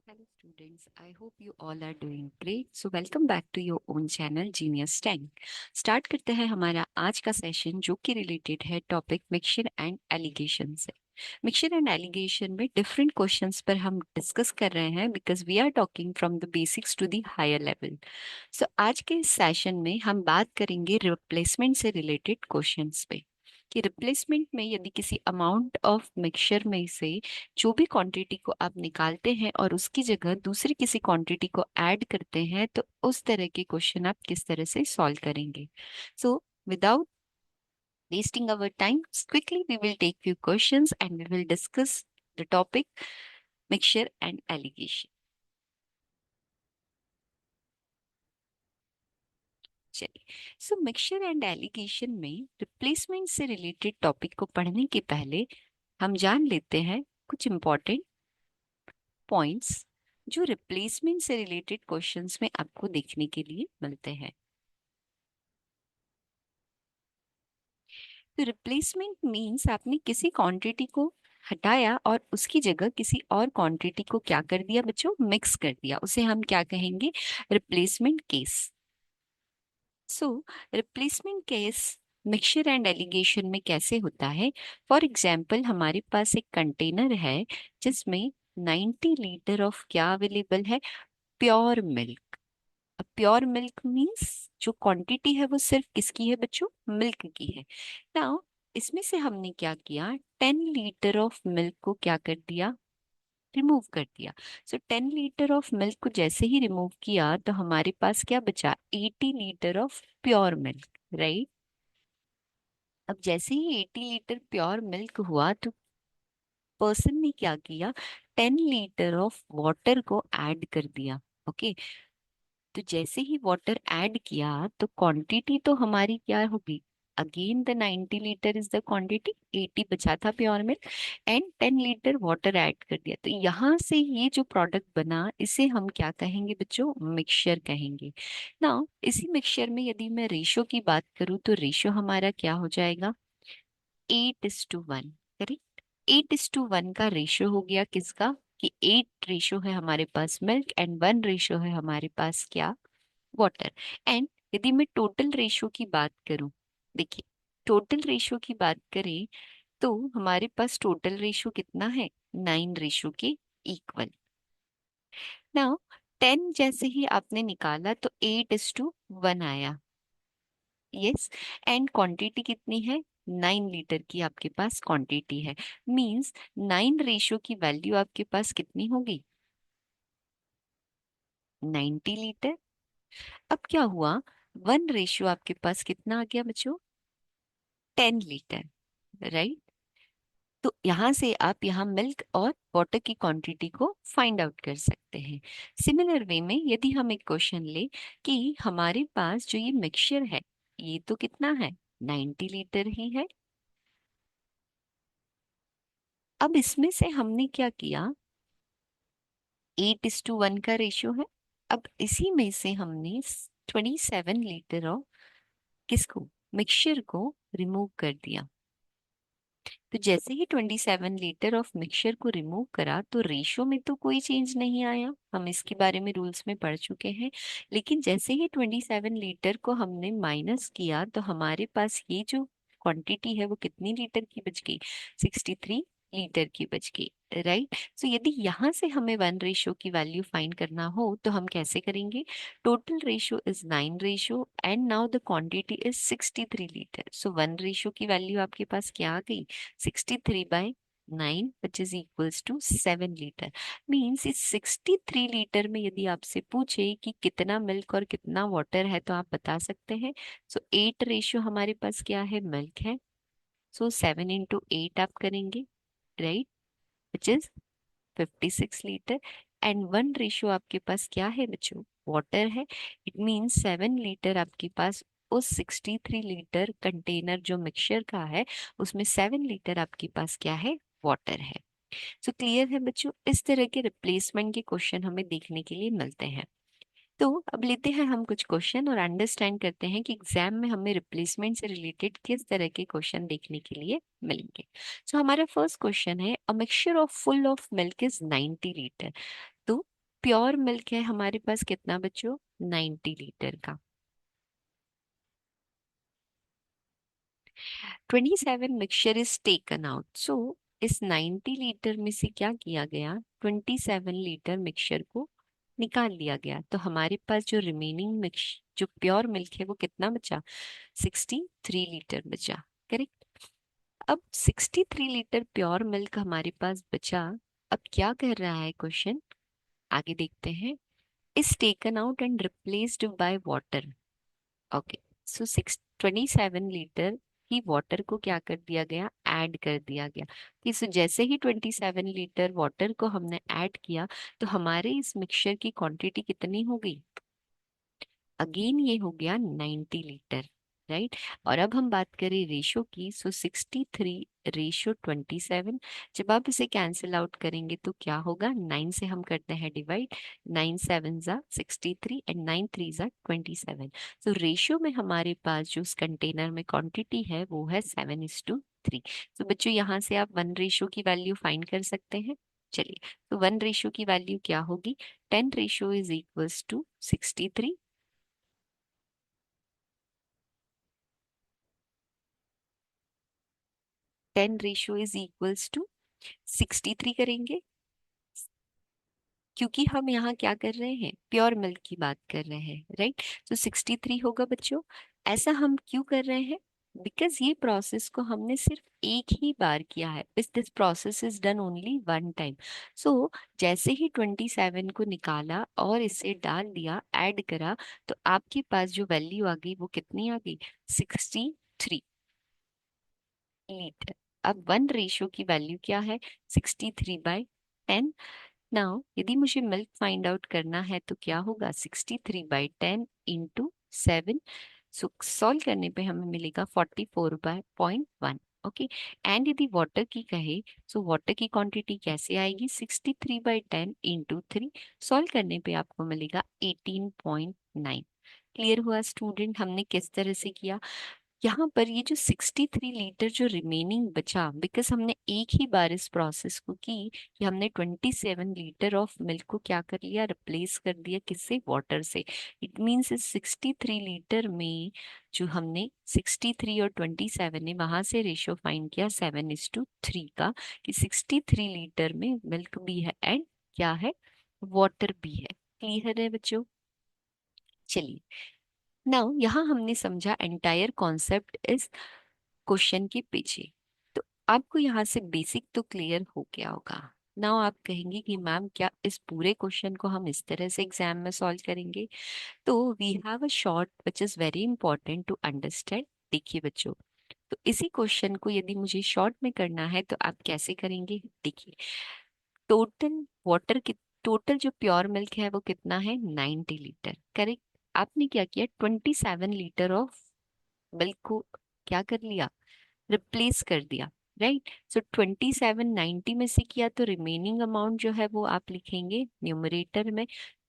Hello students, I hope you all are doing great. So welcome back to your own channel Genius Tank. Start करते हैं हमारा आज का session जो कि रिलेटेड है टॉपिक मिक्सचर एंड एलिगेशन से। मिक्सचर एंड एलिगेशन में डिफरेंट क्वेश्चंस पर हम डिस्कस कर रहे हैं because we are talking from the basics to the higher level. So आज के इस सेशन में हम बात करेंगे रिप्लेसमेंट से रिलेटेड क्वेश्चंस पे कि रिप्लेसमेंट में यदि किसी अमाउंट ऑफ मिक्सचर में से जो भी क्वांटिटी को आप निकालते हैं और उसकी जगह दूसरी किसी क्वांटिटी को ऐड करते हैं तो उस तरह के क्वेश्चन आप किस तरह से सॉल्व करेंगे। So without wasting our time, quickly we will take few questions and we will discuss the topic mixture and alligation. चलिए, सो मिक्सचर एंड एलिगेशन में रिप्लेसमेंट से रिलेटेड टॉपिक को पढ़ने के पहले हम जान लेते हैं कुछ इंपॉर्टेंट पॉइंट्स जो रिप्लेसमेंट से रिलेटेड क्वेश्चंस में आपको देखने के लिए मिलते हैं। तो रिप्लेसमेंट मींस आपने किसी क्वांटिटी को हटाया और उसकी जगह किसी और क्वांटिटी को क्या कर दिया बच्चों, मिक्स कर दिया, उसे हम क्या कहेंगे, replacement case. So replacement case mixture and alligation में कैसे होता है। फॉर एग्जाम्पल हमारे पास एक कंटेनर है जिसमें 90 लीटर ऑफ क्या अवेलेबल है, प्योर मिल्क। अब प्योर मिल्क मींस जो क्वांटिटी है वो सिर्फ किसकी है बच्चों, मिल्क की है। नाउ इसमें से हमने क्या किया, 10 लीटर ऑफ मिल्क को क्या कर दिया, रिमूव कर दिया। सो 10 लीटर ऑफ मिल्क को जैसे ही रिमूव किया तो हमारे पास क्या बचा, 80 litre of pure milk, right. अब जैसे ही 80 लीटर प्योर मिल्क हुआ तो पर्सन ने क्या किया, 10 लीटर ऑफ वाटर को ऐड कर दिया। ओके, तो जैसे ही वाटर ऐड किया तो क्वांटिटी तो हमारी क्या होगी, again the 90 litre is the quantity, 80 बचा था pure milk and 10 litre water add कर दिया। तो यहाँ से ये जो प्रोडक्ट बना इसे हम क्या कहेंगे बच्चों, मिक्सचर कहेंगे ना। इसी मिक्सचर में यदि मैं रेशो की बात करूँ तो रेशो हमारा क्या हो जाएगा, 8:1। करेक्ट, 8:1 का रेशो हो गया किसका, कि 8 रेशो है हमारे पास मिल्क एंड 1 रेशो है हमारे पास क्या, वाटर। एंड यदि मैं टोटल रेशो की बात करूं, देखिए टोटल रेशो की बात करें तो हमारे पास टोटल रेशो कितना है, 9 रेशो के इक्वल। नाउ 10 जैसे ही आपने निकाला तो 8:1 आया, यस। एंड क्वांटिटी कितनी है, 9 लीटर की आपके पास क्वांटिटी है, मींस 9 रेशो की वैल्यू आपके पास कितनी होगी, 90 लीटर। अब क्या हुआ, 1 रेशो आपके पास कितना आ गया बच्चों, 10 लीटर, राइट। तो यहां से आप यहाँ मिल्क और वाटर की क्वांटिटी को फाइंड आउट कर सकते हैं। सिमिलर वे में यदि हम एक क्वेश्चन ले कि हमारे पास जो ये मिक्सचर है ये तो कितना है, 90 लीटर ही है। अब इसमें से हमने क्या किया, 8:1 का रेशियो है। अब इसी में से हमने 27 लीटर ऑफ किसको, मिक्सचर को रिमूव कर दिया। तो जैसे ही 27 लीटर ऑफ मिक्सचर को रिमूव करा तो रेशो में तो कोई चेंज नहीं आया, हम इसके बारे में रूल्स में पढ़ चुके हैं। लेकिन जैसे ही 27 लीटर को हमने माइनस किया तो हमारे पास ये जो क्वांटिटी है वो कितनी लीटर की बच गई, 63 लीटर की बच गई, राइट। सो यदि यहाँ से हमें 1 रेशो की वैल्यू फाइंड करना हो तो हम कैसे करेंगे, total ratio is 9 ratio and now the quantity is 63 litre. So 1 ratio की वैल्यू आपके पास क्या आ गई, 63/9 which is equals to 7 litre. Means इस 63 लीटर में यदि आपसे पूछे कि कितना मिल्क और कितना वाटर है तो आप बता सकते हैं। सो 8 रेशो हमारे पास क्या है, मिल्क है। सो 7 into 8 आप करेंगे, right, which is 56 litre. And 1 ratio आपके पास क्या है बच्चों, वाटर है। इट मीन्स 7 लीटर आपके पास उस 63 लीटर कंटेनर जो मिक्सचर का है उसमें 7 लीटर आपके पास क्या है, वाटर है। सो क्लियर है बच्चों, इस तरह के रिप्लेसमेंट के क्वेश्चन हमें देखने के लिए मिलते हैं। तो अब लेते हैं हम कुछ क्वेश्चन और अंडरस्टैंड करते हैं कि एग्जाम में हमें रिप्लेसमेंट से रिलेटेड किस तरह के क्वेश्चन देखने के लिए मिलेंगे। सो हमारा फर्स्ट क्वेश्चन है, a mixture of full of milk is 90 litre. तो प्योर मिल्क है हमारे पास कितना बच्चों, 90 लीटर का। 27 मिक्सचर इज टेकन आउट, सो इस 90 लीटर में से क्या किया गया, 27 लीटर मिक्सचर को निकाल लिया गया। तो हमारे पास जो रिमेनिंग मिक्स जो प्योर मिल्क है वो कितना बचा, 63 लीटर बचा। करेक्ट। अब 63 लीटर प्योर मिल्क हमारे पास बचा। अब क्या कर रहा है क्वेश्चन, आगे देखते हैं। Is taken out and replaced by water. Okay, so 27 litre he water को क्या कर दिया गया, ऐड कर दिया गया। कि सो जैसे ही 27 लीटर वाटर को हमने ऐड किया, तो हमारे इस मिक्सचर की क्वांटिटी कितनी हो गई, अगेन ये हो गया 90 लीटर। राइट। और अब हम बात करें रेशो की, सो 63 रेशो 27। जब आप इसे कैंसिल आउट करेंगे तो क्या होगा, 9 से हम करते हैं डिवाइड, 9 7 ज़ा 63 एंड 9 3 ज़ा 27। तो रेशियो में हमारे पास जो उस कंटेनर में क्वांटिटी है वो है 7:3। तो बच्चों यहाँ से आप 1 रेशो की वैल्यू फाइंड कर सकते हैं। चलिए, तो 1 रेशो की वैल्यू क्या होगी, 10 ratio is equals to 63। 10 ratio is equals to 63 करेंगे, क्योंकि हम यहाँ क्या कर रहे हैं, प्योर मिल्क की बात कर रहे हैं। राइट। तो 63 होगा बच्चों। ऐसा हम क्यों कर रहे हैं, बिकॉज ये प्रोसेस को हमने सिर्फ एक ही बार किया है, this process is done only 1 time. So जैसे ही 27 को निकाला और इसे डाल दिया, ऐड करा, तो आपके पास जो वैल्यू आ गई वो कितनी आ गई, 63 लीटर। अब 1 रेशो की वैल्यू क्या है, 63/10। नाउ यदि मुझे मिल्क फाइंड आउट करना है तो क्या होगा, 63/10 इंटू 7। सो सॉल्व करने पे हमें मिलेगा 44/0.1। ओके। एंड यदि वाटर की कहे, सो वाटर की क्वांटिटी कैसे आएगी, 63/10 इंटू 3। सॉल्व करने पे आपको मिलेगा 18.9। क्लियर हुआ स्टूडेंट, हमने किस तरह से किया। यहाँ पर ये जो 63 लीटर जो रिमेनिंग बचा, बिकॉज हमने एक ही बार इस प्रोसेस को की, कि हमने 27 लीटर ऑफ मिल्क को क्या कर लिया, रिप्लेस कर दिया किससे, वाटर से। इट मीन्स इस 63 लीटर में जो हमने 63 और 27 ने वहां से रेशो फाइंड किया 7:3 का, कि 63 लीटर में मिल्क भी है एंड क्या है, वाटर भी है। क्लियर है बच्चों। चलिए, नाउ यहाँ हमने समझा एंटायर कॉन्सेप्ट इस क्वेश्चन के पीछे। तो आपको यहाँ से बेसिक तो क्लियर हो गया होगा। नाउ आप कहेंगे कि मैम क्या इस पूरे क्वेश्चन को हम इस तरह से एग्जाम में सॉल्व करेंगे, तो we have a short which is very important to understand. देखिए बच्चों, तो इसी क्वेश्चन को यदि मुझे शॉर्ट में करना है तो आप कैसे करेंगे, देखिए। टोटल वाटर की, टोटल जो प्योर मिल्क है वो कितना है, 90 लीटर। करेक्ट। आपने क्या किया, 27 लीटर ऑफ मिल्क को क्या कर लिया, रिप्लेस कर दिया। राइट। सो 27 90 में से किया तो रिमेनिंग अमाउंट जो है वो आप लिखेंगे न्यूमरेटर में।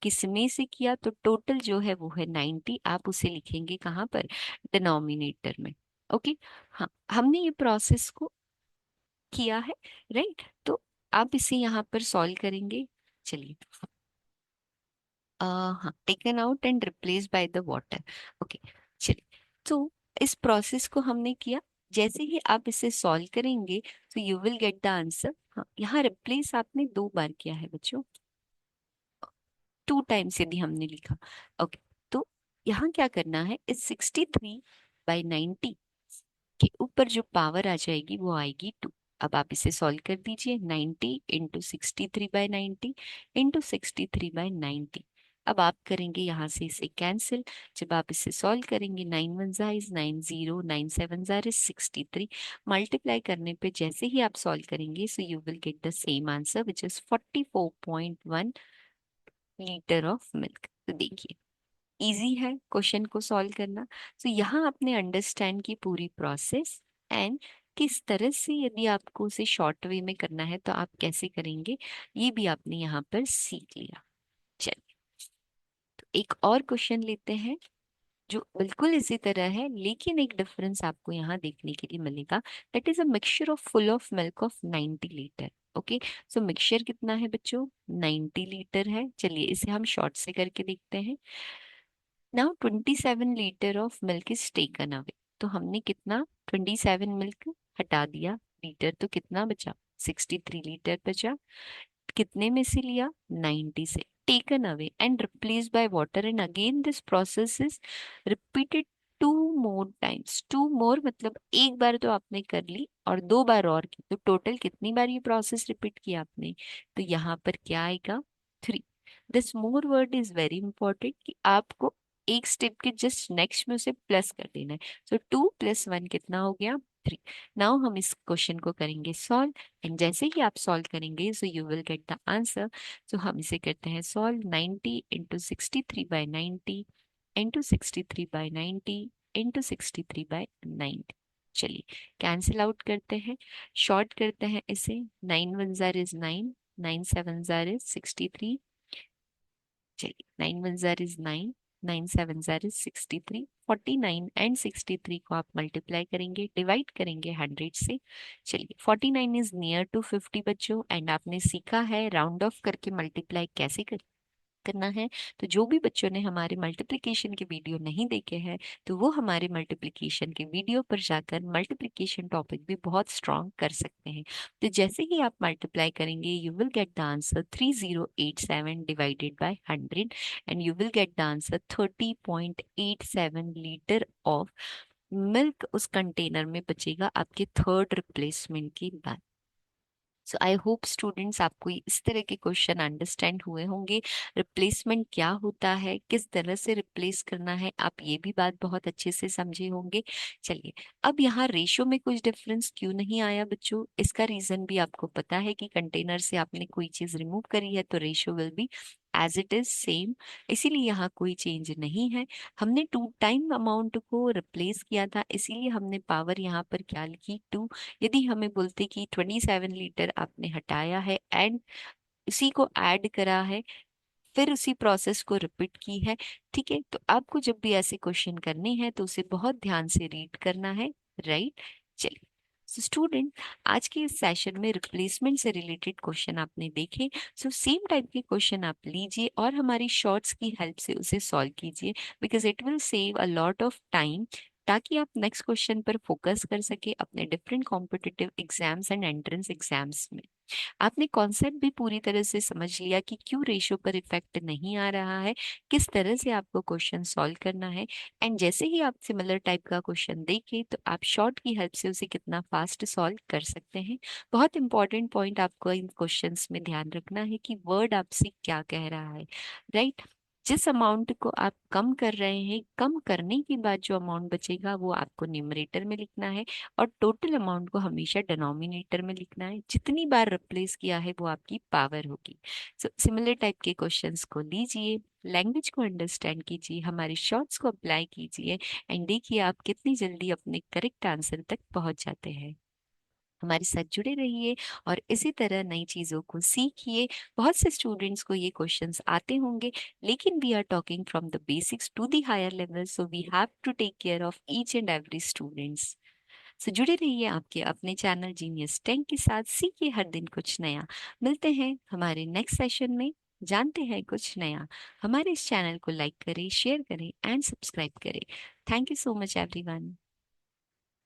किसमें से किया, तो टोटल जो है वो है 90, आप उसे लिखेंगे कहाँ पर, डिनोमिनेटर में। ओके। हाँ, हमने ये प्रोसेस को किया है। राइट। तो आप इसे यहाँ पर सॉल्व करेंगे। चलिए, हाँ, taken out and replace by the water. Okay. चलिए, तो इस प्रोसेस को हमने किया। जैसे ही आप इसे सॉल्व करेंगे तो you will get the answer. हाँ, यहाँ रिप्लेस आपने 2 बार किया है बच्चों, 2 टाइम्स यदि हमने लिखा। ओके। तो यहाँ क्या करना है, इस 63/90 के ऊपर जो पावर आ जाएगी वो आएगी 2। अब आप इसे सॉल्व कर दीजिए, 90 इंटू 63/90 इंटू 63/90। अब आप करेंगे यहाँ से इसे कैंसिल। जब आप इसे सॉल्व करेंगे, 9 1 इज 90, 9 7 इज 63। मल्टीप्लाई करने पे जैसे ही आप सॉल्व करेंगे, so you will get the same answer which is 44.1 litre of milk. तो देखिए, इजी है क्वेश्चन को सॉल्व करना। तो यहाँ आपने अंडरस्टैंड की पूरी प्रोसेस एंड किस तरह से यदि आपको उसे शॉर्ट वे में करना है तो आप कैसे करेंगे, ये भी आपने यहाँ पर सीख लिया। चलिए, तो एक और क्वेश्चन लेते हैं जो बिल्कुल इसी तरह है, लेकिन एक डिफरेंस आपको यहाँ देखने के लिए मिलेगा। That is a mixture of full of milk of 90 litre. Okay, so mixture कितना है बच्चों, 90 लीटर है। चलिए इसे हम शॉर्ट से करके देखते हैं। Now 27 litre of milk is taken away. तो हमने कितना, 27 मिल्क हटा दिया, लीटर तो कितना बचा, 63 लीटर बचा। कितने में से लिया, 90 से। Taken away and replace by water, and again this process is repeated 2 more times। 2 more मतलब एक बार तो आपने कर ली और 2 बार और की, तो टोटल कितनी बार ये प्रोसेस रिपीट किया आपने, तो यहाँ पर क्या आएगा, 3। This more word is very important कि आपको एक स्टेप के जस्ट नेक्स्ट में उसे प्लस कर देना है। सो 2 + 1 कितना हो गया, 3। नाउ हम इस क्वेश्चन को करेंगे सॉल्व, एंड जैसे ही आप सॉल्व करेंगे so you will get the answer. So हम इसे करते हैं सॉल्व, 90 इंटू 63/90 इंटू 63/90 इंटू 63/90। चलिए कैंसिल आउट करते हैं, शॉर्ट करते हैं इसे। 9 1 इज 9, 9 7 इज 63। चलिए 9 1 इज 9, 9 7 इज 63। 49 एंड 63 को आप मल्टीप्लाई करेंगे, डिवाइड करेंगे 100 से। चलिए 49 इज नियर टू 50 बच्चों, एंड आपने सीखा है राउंड ऑफ करके मल्टीप्लाई कैसे करना है। तो जो भी बच्चों ने हमारे मल्टीप्लिकेशन के वीडियो नहीं देखे हैं, तो वो हमारे मल्टीप्लिकेशन के वीडियो पर जाकर मल्टीप्लिकेशन टॉपिक भी बहुत स्ट्रॉन्ग कर सकते हैं। तो जैसे ही आप मल्टीप्लाई करेंगे you will get the answer 3087 divided by 100, and you will get the answer 30.87 litre of milk उस कंटेनर में बचेगा आपके थर्ड रिप्लेसमेंट के बाद। सो आई होप स्टूडेंट्स आपको इस तरह के क्वेश्चन अंडरस्टैंड हुए होंगे। रिप्लेसमेंट क्या होता है, किस तरह से रिप्लेस करना है, आप ये भी बात बहुत अच्छे से समझे होंगे। चलिए अब यहाँ रेशो में कुछ डिफरेंस क्यों नहीं आया बच्चों, इसका रीजन भी आपको पता है कि कंटेनर से आपने कोई चीज रिमूव करी है तो ratio will be as it is same, इसीलिए यहाँ कोई चेंज नहीं है। हमने 2 टाइम अमाउंट को रिप्लेस किया था, इसीलिए हमने पावर यहाँ पर क्या लिखी, 2। यदि हमें बोलते कि 27 लीटर आपने हटाया है एंड उसी को ऐड करा है, फिर उसी प्रोसेस को रिपीट की है, ठीक है, तो आपको जब भी ऐसे क्वेश्चन करने हैं तो उसे बहुत ध्यान से रीड करना है, राइट। चलिए सो स्टूडेंट, आज के इस सेशन में रिप्लेसमेंट से रिलेटेड क्वेश्चन आपने देखे। सो सेम टाइप के क्वेश्चन आप लीजिए और हमारी शॉर्ट्स की हेल्प से उसे सॉल्व कीजिए, because it will save a lot of time, ताकि आप नेक्स्ट क्वेश्चन पर फोकस कर सके अपने different competitive exams and entrance exams में। आपने कॉन्सेप्ट भी पूरी तरह से समझ लिया कि क्यों रेशो पर इफेक्ट नहीं आ रहा है, किस तरह से आपको क्वेश्चन सॉल्व करना है, एंड जैसे ही आप सिमिलर टाइप का क्वेश्चन देखें तो आप शॉर्ट की हेल्प से उसे कितना फास्ट सॉल्व कर सकते हैं। बहुत इंपॉर्टेंट पॉइंट आपको इन क्वेश्चंस में ध्यान रखना है कि वर्ड आपसे क्या कह रहा है, राइट। जिस अमाउंट को आप कम कर रहे हैं, कम करने के बाद जो अमाउंट बचेगा वो आपको न्यूमरेटर में लिखना है, और टोटल अमाउंट को हमेशा डिनोमिनेटर में लिखना है। जितनी बार रिप्लेस किया है वो आपकी पावर होगी। सो सिमिलर टाइप के क्वेश्चंस को लीजिए, लैंग्वेज को अंडरस्टैंड कीजिए, हमारे शॉर्ट्स को अप्लाई कीजिए, एंड देखिए आप कितनी जल्दी अपने करेक्ट आंसर तक पहुंच जाते हैं। हमारे साथ जुड़े रहिए और इसी तरह नई चीजों को सीखिए। बहुत से स्टूडेंट्स को ये क्वेश्चंस आते होंगे, लेकिन we are talking from the basics to the higher level, so we have to take care of each and every students. So जुड़े रहिए आपके अपने चैनल जीनियस 10 के साथ, सीखिए हर दिन कुछ नया। मिलते हैं हमारे नेक्स्ट सेशन में, जानते हैं कुछ नया। हमारे इस चैनल को लाइक करें, शेयर करें एंड सब्सक्राइब करें। Thank you so much everyone.